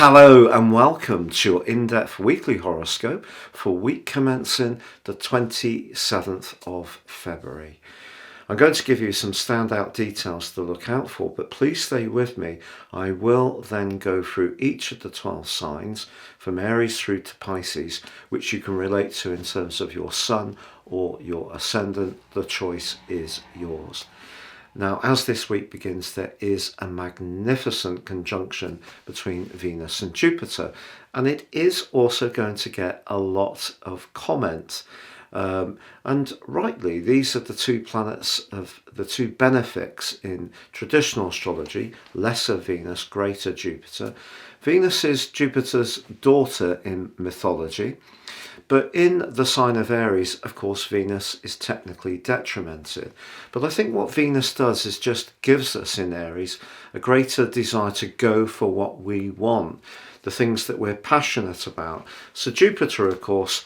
Hello and welcome to your in-depth weekly horoscope for week commencing the 27th of February. I'm going to give you some standout details to look out for, but please stay with me. I will then go through each of the 12 signs from Aries through to Pisces, which you can relate to in terms of your sun or your ascendant. The choice is yours. Now, as this week begins, there is a magnificent conjunction between Venus and Jupiter, and it is also going to get a lot of comment. And rightly, these are the two planets of the two benefics in traditional astrology: lesser Venus, greater Jupiter. Venus is Jupiter's daughter in mythology. But in the sign of Aries, of course, Venus is technically detrimented. But I think what Venus does is just gives us in Aries a greater desire to go for what we want, the things that we're passionate about. So Jupiter, of course,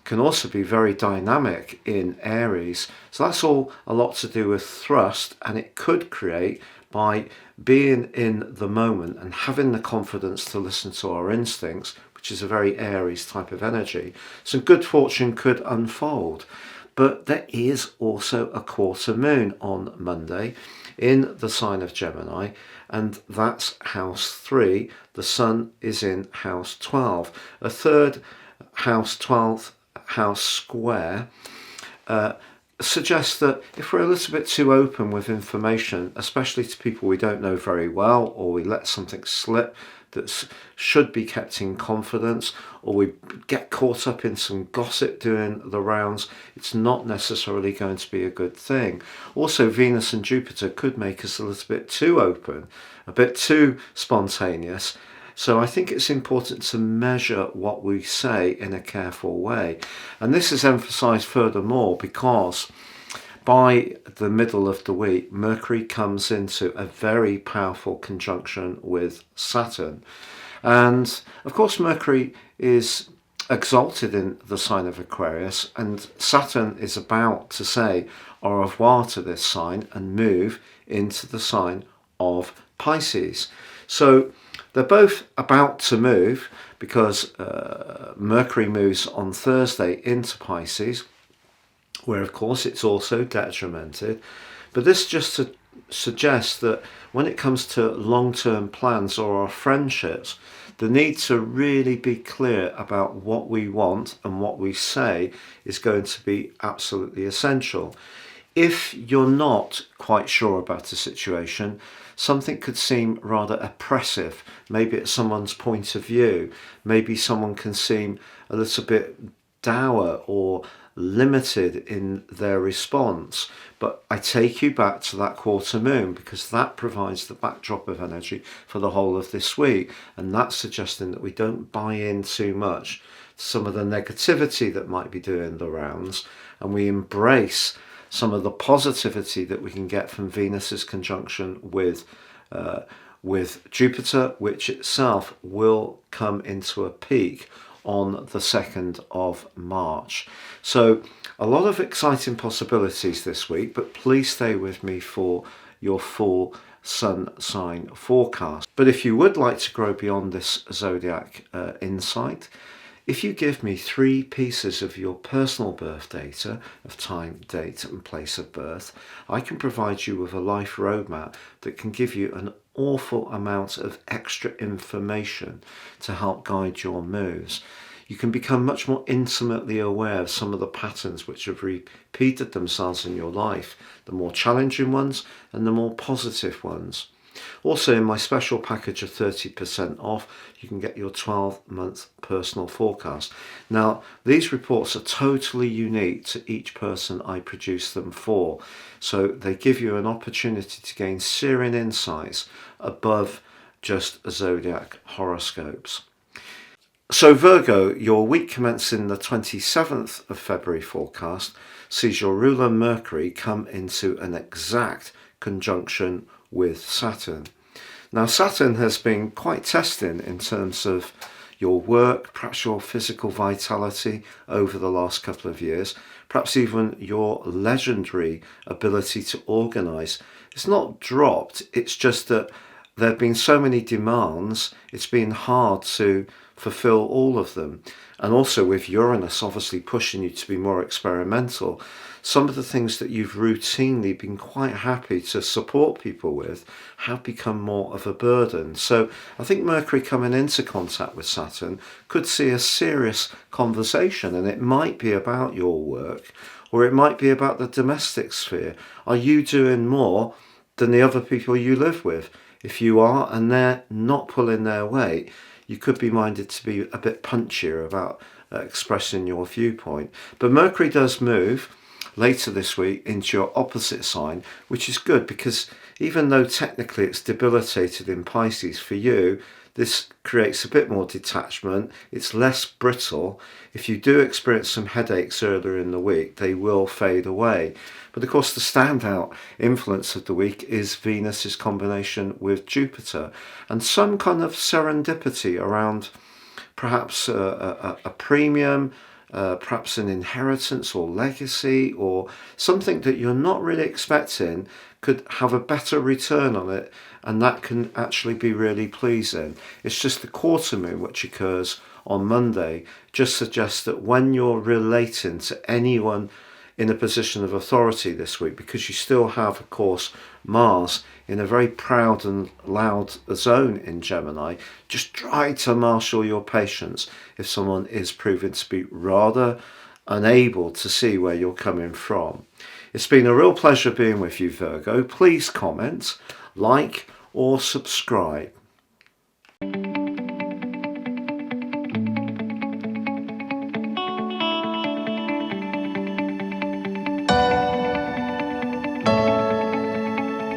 can also be very dynamic in Aries. So that's all a lot to do with thrust, and it could create, by being in the moment and having the confidence to listen to our instincts, which is a very Aries type of energy, some good fortune could unfold. But there is also a quarter moon on Monday in the sign of Gemini, and that's house 3. The sun is in house 12. A third house 12 house square suggests that if we're a little bit too open with information, especially to people we don't know very well, or we let something slip that should be kept in confidence, or we get caught up in some gossip doing the rounds, it's not necessarily going to be a good thing. Also, Venus and Jupiter could make us a little bit too open, a bit too spontaneous. So I think it's important to measure what we say in a careful way. And this is emphasized furthermore because by the middle of the week, Mercury comes into a very powerful conjunction with Saturn. And of course, Mercury is exalted in the sign of Aquarius, and Saturn is about to say au revoir to this sign and move into the sign of Pisces. So they're both about to move because Mercury moves on Thursday into Pisces, where of course it's also detrimented. But this just suggests that when it comes to long-term plans or our friendships, the need to really be clear about what we want and what we say is going to be absolutely essential. If you're not quite sure about a situation, something could seem rather oppressive. Maybe it's someone's point of view. Maybe someone can seem a little bit dour or limited in their response. But I take you back to that quarter moon, because that provides the backdrop of energy for the whole of this week. And that's suggesting that we don't buy in too much to some of the negativity that might be doing the rounds, and we embrace some of the positivity that we can get from Venus's conjunction with Jupiter, which itself will come into a peak on the 2nd of March. So a lot of exciting possibilities this week, but please stay with me for your full sun sign forecast. But if you would like to grow beyond this zodiac insight, if you give me 3 pieces of your personal birth data, of time, date and place of birth, I can provide you with a life roadmap that can give you an awful amount of extra information to help guide your moves. You can become much more intimately aware of some of the patterns which have repeated themselves in your life, the more challenging ones and the more positive ones. Also, in my special package of 30% off, you can get your 12-month personal forecast. Now, these reports are totally unique to each person I produce them for, so they give you an opportunity to gain searing insights above just zodiac horoscopes. So Virgo, your week commencing the 27th of February forecast sees your ruler Mercury come into an exact conjunction with Saturn. Now, Saturn has been quite testing in terms of your work, perhaps your physical vitality over the last couple of years, perhaps even your legendary ability to organise. It's not dropped, it's just that there have been so many demands, it's been hard to fulfill all of them. And also with Uranus obviously pushing you to be more experimental, some of the things that you've routinely been quite happy to support people with have become more of a burden. So I think Mercury coming into contact with Saturn could see a serious conversation, and it might be about your work, or it might be about the domestic sphere. Are you doing more than the other people you live with? If you are, and they're not pulling their weight, you could be minded to be a bit punchier about expressing your viewpoint. But Mercury does move later this week into your opposite sign, which is good, because even though technically it's debilitated in Pisces, for you, this creates a bit more detachment. It's less brittle. If you do experience some headaches earlier in the week, they will fade away. But of course, the standout influence of the week is Venus's combination with Jupiter, and some kind of serendipity around perhaps a premium, perhaps an inheritance or legacy, or something that you're not really expecting could have a better return on it, and that can actually be really pleasing. It's just the quarter moon, which occurs on Monday, just suggests that when you're relating to anyone in a position of authority this week, because you still have, of course, Mars in a very proud and loud zone in Gemini, just try to marshal your patience if someone is proving to be rather unable to see where you're coming from. It's been a real pleasure being with you, Virgo. Please comment, like, or subscribe.